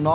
9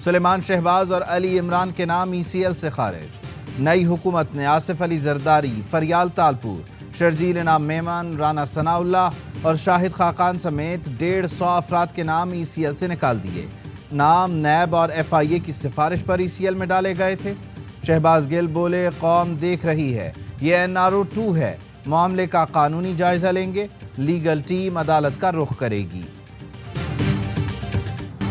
سلیمان شہباز اور علی عمران کے نام ECL سے خارج۔ نئی حکومت نے آصف علی زرداری، فریال تالپور، شرجیل انعام میمن، رانا ثناء اللہ اور شاہد خاقان سمیت 150 افراد کے نام ECL سے نکال دیے۔ نام نیب اور FIA کی سفارش پر ECL میں ڈالے گئے تھے۔ شہباز گل بولے، قوم دیکھ رہی ہے، یہ NRO 2 ہے، معاملے کا قانونی جائزہ لیں گے، لیگل ٹیم عدالت کا رخ کرے گی۔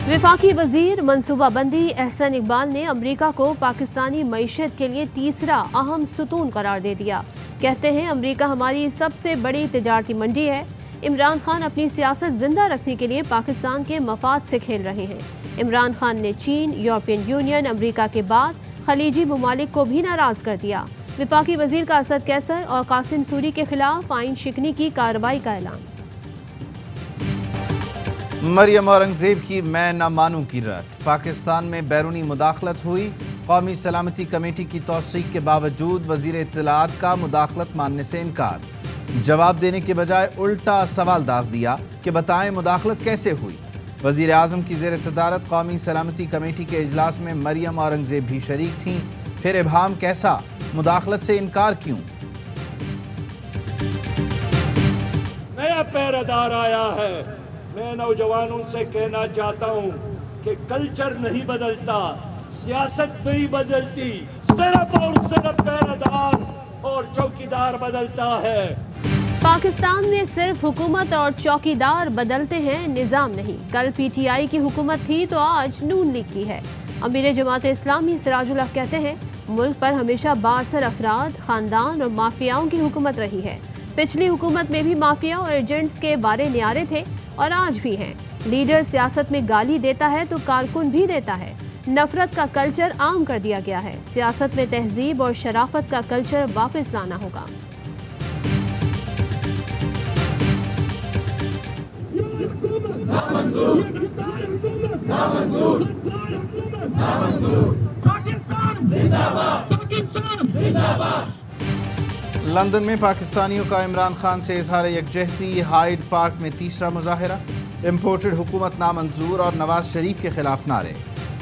وفاقی وزیر منصوبہ بندی احسن اقبال نے امریکہ کو پاکستانی معیشت کے لیے تیسرا اہم ستون قرار دے دیا۔ کہتے ہیں امریکہ ہماری سب سے بڑی تجارتی منڈی ہے۔ عمران خان اپنی سیاست زندہ رکھنے کے لیے پاکستان کے مفاد سے کھیل رہے ہیں۔ عمران خان نے چین، یورپین یونین، امریکہ کے بعد خلیجی ممالک کو بھی ناراض کر دیا۔ وفاقی وزیر کا اسد قیصر اور قاسم سوری کے خلاف آئین شکنی کی کارروائی کا اعلان۔ مریم اورنگزیب کی میں نہ مانوں کی رٹ، پاکستان میں بیرونی مداخلت ہوئی۔ قومی سلامتی کمیٹی کی توثیق کے باوجود وزیر اطلاعات کا مداخلت ماننے سے انکار۔ جواب دینے کے بجائے الٹا سوال داغ دیا کہ بتائیں مداخلت کیسے ہوئی۔ وزیر اعظم کی زیر صدارت قومی سلامتی کمیٹی کے اجلاس میں مریم اورنگزیب بھی شریک تھیں، پھر ابہام کیسا، مداخلت سے انکار کیوں؟ نیا پہرے دار آیا ہے، میں نوجوانوں سے کہنا چاہتا ہوں کہ کلچر نہیں بدلتا، سیاست نہیں بدلتی، صرف اور صرف پہرے دار اور چوکیدار بدلتا ہے۔ پاکستان میں صرف حکومت اور چوکیدار بدلتے ہیں، نظام نہیں۔ کل PTI کی حکومت تھی تو آج نون لیگ کی ہے۔ امیر جماعت اسلامی سراج اللہ کہتے ہیں ملک پر ہمیشہ بااثر افراد، خاندان اور مافیاؤں کی حکومت رہی ہے۔ پچھلی حکومت میں بھی مافیا اور ایجنٹس کے بارے نیارے تھے اور آج بھی ہیں۔ لیڈر سیاست میں گالی دیتا ہے تو کارکن بھی دیتا ہے۔ نفرت کا کلچر عام کر دیا گیا ہے۔ سیاست میں تہذیب اور شرافت کا کلچر واپس لانا ہوگا۔ لندن میں پاکستانیوں کا عمران خان سے اظہار یکجہتی، ہائیڈ پارک میں تیسرا مظاہرہ، امپورٹڈ حکومت نامنظور اور نواز شریف کے خلاف نعرے،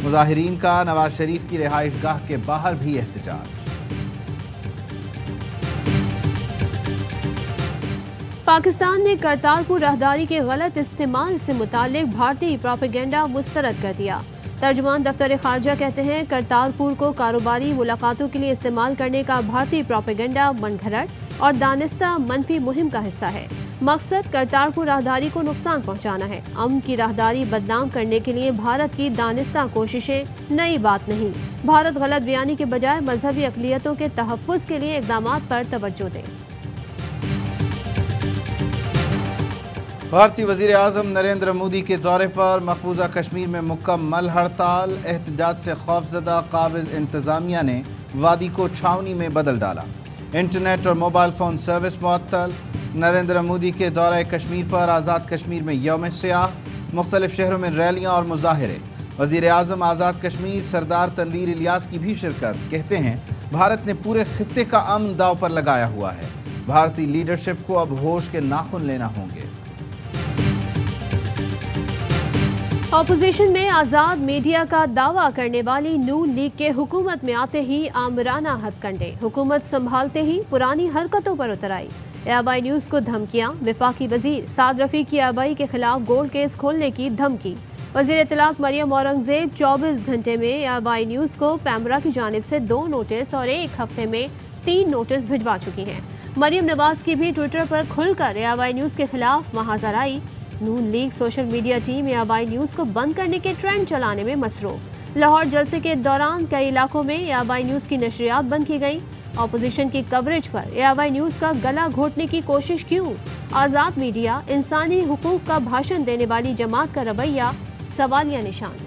مظاہرین کا نواز شریف کی رہائش گاہ کے باہر بھی احتجاج۔ پاکستان نے کرتارپور راہداری کے غلط استعمال سے متعلق بھارتی پروپیگنڈا مسترد کر دیا۔ ترجمان دفتر خارجہ کہتے ہیں کرتارپور کو کاروباری ملاقاتوں کے لیے استعمال کرنے کا بھارتی پروپیگنڈا من گھڑت اور دانستہ منفی مہم کا حصہ ہے۔ مقصد کرتارپور راہداری کو نقصان پہنچانا ہے۔ امن کی راہداری بدنام کرنے کے لیے بھارت کی دانستہ کوششیں نئی بات نہیں۔ بھارت غلط بیانی کے بجائے مذہبی اقلیتوں کے تحفظ کے لیے اقدامات پر توجہ دے۔ بھارتی وزیر اعظم نریندر مودی کے دورے پر مقبوضہ کشمیر میں مکمل ہڑتال، احتجاج سے خوفزدہ قابض انتظامیہ نے وادی کو چھاونی میں بدل ڈالا۔ انٹرنیٹ اور موبائل فون سروس معطل۔ نریندر مودی کے دورہ کشمیر پر آزاد کشمیر میں یوم سیاح، مختلف شہروں میں ریلیاں اور مظاہرے۔ وزیر اعظم آزاد کشمیر سردار تنویر الیاس کی بھی شرکت۔ کہتے ہیں بھارت نے پورے خطے کا امن داؤ پر لگایا ہوا ہے، بھارتی لیڈرشپ کو اب ہوش کے ناخن لینا ہوں گے۔ اپوزیشن میں آزاد میڈیا کا دعویٰ کرنے والی نون لیگ کے حکومت میں آتے ہی آمرانہ ہتھ کنڈے، حکومت سنبھالتے ہی پرانی حرکتوں پر اتر آئی۔ آبائی نیوز کو دھمکیاں، وفاقی وزیر سعد رفیق کی آبائی کے خلاف گولڈ کیس کھولنے کی دھمکی۔ وزیر اطلاعات مریم اورنگزیب 24 گھنٹے میں آبائی نیوز کو پیمرا کی جانب سے 2 نوٹس اور 1 ہفتے میں 3 نوٹس بھجوا چکی ہیں۔ مریم نواز کی بھی ٹویٹر پر کھل کر آبائی نیوز کے خلاف محاذر آئی۔ نون لیگ سوشل میڈیا ٹیم آبائی نیوز کو بند کرنے کے ٹرینڈ چلانے میں مصروف۔ لاہور جلسے کے دوران کئی علاقوں میں آبائی نیوز کی نشریات بند کی گئی۔ اپوزیشن کی کوریج پر آبائی نیوز کا گلا گھونٹنے کی کوشش کیوں؟ آزاد میڈیا، انسانی حقوق کا بھاشن دینے والی جماعت کا رویہ سوالیہ نشان۔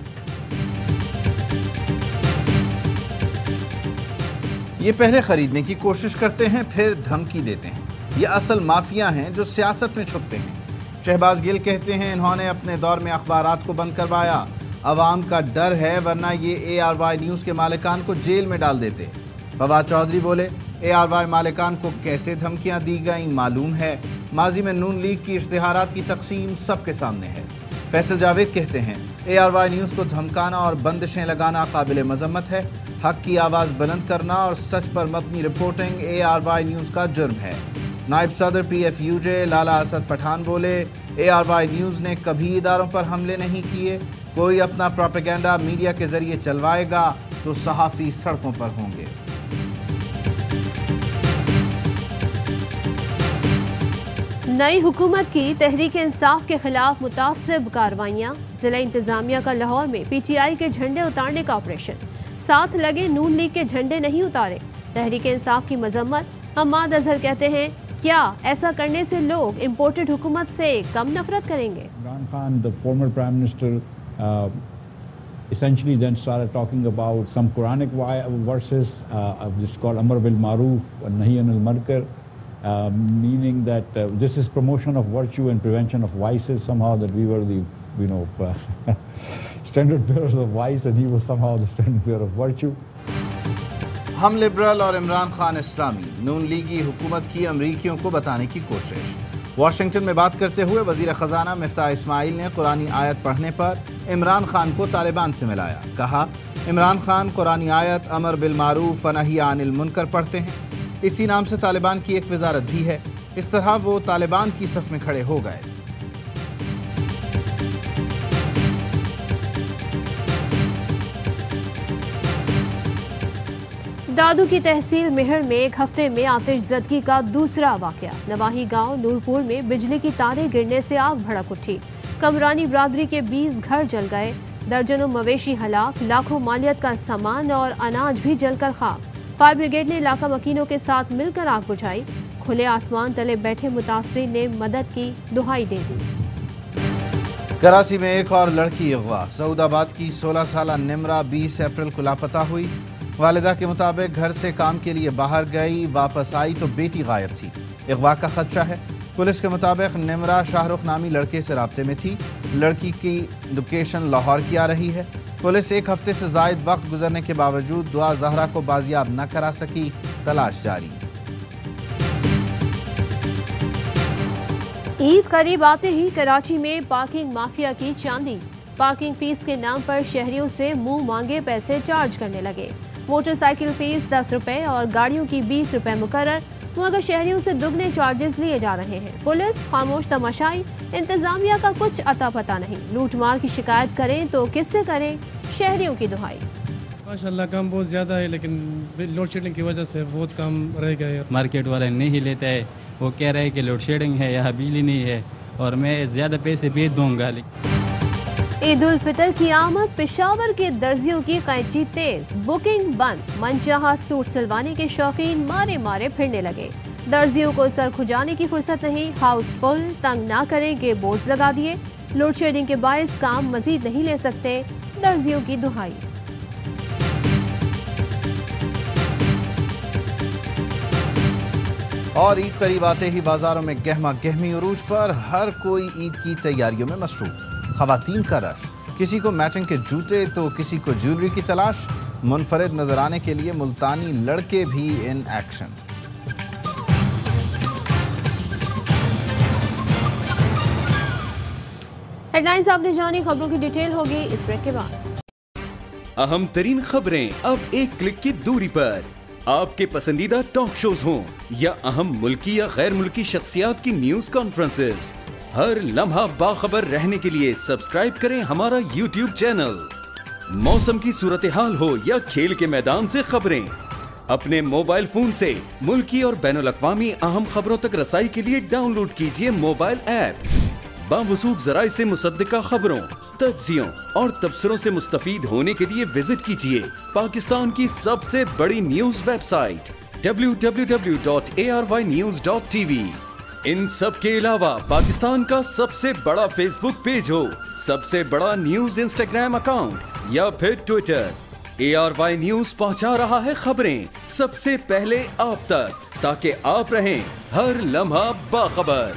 یہ پہلے خریدنے کی کوشش کرتے ہیں، پھر دھمکی دیتے ہیں۔ یہ اصل مافیا ہیں جو سیاست میں چھپتے ہیں۔ شہباز گل کہتے ہیں انہوں نے اپنے دور میں اخبارات کو بند کروایا، عوام کا ڈر ہے ورنہ یہ ARY نیوز کے مالکان کو جیل میں ڈال دیتے۔ فواد چودھری بولے ARY مالکان کو کیسے دھمکیاں دی گئیں معلوم ہے، ماضی میں نون لیگ کی اشتہارات کی تقسیم سب کے سامنے ہے۔ فیصل جاوید کہتے ہیں ARY نیوز کو دھمکانا اور بندشیں لگانا قابل مذمت ہے۔ حق کی آواز بلند کرنا اور سچ پر مبنی رپورٹنگ ARY نیوز کا جرم ہے۔ نائب صدر PFUJ لالا اسد پٹھان بولے، ARY نیوز نے کبھی اداروں پر حملے نہیں کیے۔ کوئی اپنا پروپیگنڈا میڈیا کے ذریعے چلوائے گا تو صحافی سڑکوں پر ہوں گے۔ نئی حکومت کی تحریک انصاف کے خلاف متعصب کارروائیاں۔ ضلع انتظامیہ کا لاہور میں PTI کے جھنڈے اتارنے کا آپریشن، ساتھ لگے نون لیگ کے جھنڈے نہیں اتارے۔ تحریک انصاف کی مذمت۔ حماد اظہر کہتے ہیں، کیا ایسا کرنے سے لوگ امپورٹڈ حکومت سے کم نفرت کریں گے؟ Imran Khan, the former Prime Minister, essentially then started talking about some Quranic verses, this is called Amar bil Maruf and Nahi anil Munkar, meaning that this is promotion of virtue and prevention of vices, somehow that we were the, standard bearers of vice and he was somehow the standard bearer of virtue. ہم liberal اور عمران خان اسلامی، نون لیگی حکومت کی امریکیوں کو بتانے کی کوشش۔ واشنگٹن میں بات کرتے ہوئے وزیر خزانہ مفتاح اسماعیل نے قرآنی آیت پڑھنے پر عمران خان کو طالبان سے ملایا۔ کہا، عمران خان قرآنی آیت امر بالمعروف و نہی عن المنکر پڑھتے ہیں۔ اسی نام سے طالبان کی ایک وزارت بھی ہے۔ اس طرح وہ طالبان کی صف میں کھڑے ہو گئے۔ دادو کی تحصیل مہر میں ایک ہفتے میں آتش زدگی کا دوسرا واقعہ۔ نواحی گاؤں نورپور میں بجلی کی تاریں گرنے سے آگ بھڑک اٹھی۔ کمرانی برادری کے 20 گھر جل گئے، درجنوں مویشی ہلاک، لاکھوں مالیت کا سامان اور اناج بھی جل کر خاک۔ فائر بریگیڈ نے علاقہ مکینوں کے ساتھ مل کر آگ بجھائی۔ کھلے آسمان تلے بیٹھے متاثرین نے مدد کی دہائی دے دی۔ کراچی میں ایک اور لڑکی اغوا۔ سعود آباد کی 16 سالہ نمرہ 20 اپریل کو لاپتہ ہوئی۔ والدہ کے مطابق گھر سے کام کے لیے باہر گئی، واپس آئی تو بیٹی غائب تھی۔ اغوا کا خدشہ ہے۔ پولیس کے مطابق نمرہ شاہ رخ نامی لڑکے سے رابطے میں تھی۔ لڑکی کی لوکیشن لاہور کی آ رہی ہے۔ پولیس ایک ہفتے سے زائد وقت گزرنے کے باوجود دعا زہرا کو بازیاب نہ کرا سکی، تلاش جاری۔ عید قریب آتے ہی کراچی میں پارکنگ مافیا کی چاندی۔ پارکنگ فیس کے نام پر شہریوں سے منہ مانگے پیسے چارج کرنے لگے۔ موٹر سائیکل فیس 10 روپے اور گاڑیوں کی 20 روپے مقرر، مگر شہریوں سے دگنے چارجز لیے جا رہے ہیں۔ پولیس خاموش تماشائی، انتظامیہ کا کچھ اتا پتہ نہیں۔ لوٹ مار کی شکایت کریں تو کس سے کریں؟ شہریوں کی دہائی۔ ماشاءاللہ کام بہت زیادہ ہے، لیکن لوڈ شیڈنگ کی وجہ سے بہت کام رہ گیا ہے۔ مارکیٹ والے نہیں لیتے ہے، وہ کہہ رہے ہیں کہ لوڈ شیڈنگ ہے، یہاں بجلی نہیں ہے اور میں زیادہ پیسے بھی دوں گا۔ عید الفطر کی آمد، پشاور کے درزیوں کی قینچی تیز، بکنگ بند، منچاہا سوٹ سلوانے کے شوقین مارے مارے پھرنے لگے۔ درزیوں کو سر کھجانے کی فرصت نہیں، ہاؤس فل، تنگ نہ کریں کہ بورڈز لگا دیے۔ لوڈ شیڈنگ کے باعث کام مزید نہیں لے سکتے، درزیوں کی دہائی۔ اور عید قریب آتے ہی بازاروں میں گہما گہمی عروج پر، ہر کوئی عید کی تیاریوں میں مصروف۔ خواتین کا رش، کسی کو میچنگ کے جوتے تو کسی کو جیولری کی تلاش۔ منفرد نظر آنے کے لیے ملتانی لڑکے بھی ان ایکشن۔ ہیڈ لائنز آپ نے جانی، خبروں کی ڈیٹیل ہوگی اس بریک کے بعد۔ اہم ترین خبریں اب ایک کلک کی دوری پر۔ آپ کے پسندیدہ ٹاک شوز ہوں یا اہم ملکی یا غیر ملکی شخصیات کی نیوز کانفرنسز، ہر لمحہ باخبر رہنے کے لیے سبسکرائب کریں ہمارا یوٹیوب چینل۔ موسم کی صورتحال ہو یا کھیل کے میدان سے خبریں، اپنے موبائل فون سے ملکی اور بین الاقوامی اہم خبروں تک رسائی کے لیے ڈاؤن لوڈ کیجیے موبائل ایپ۔ باوثوق ذرائع سے مصدقہ خبروں، تجزیوں اور تبصروں سے مستفید ہونے کے لیے وزٹ کیجیے پاکستان کی سب سے بڑی نیوز ویب سائٹ www.arynews.tv۔ ان سب کے علاوہ پاکستان کا سب سے بڑا فیس بک پیج ہو، سب سے بڑا نیوز انسٹاگرام اکاؤنٹ یا پھر ٹویٹر، ARY نیوز پہنچا رہا ہے خبریں سب سے پہلے آپ تک، تاکہ آپ رہیں ہر لمحہ باخبر۔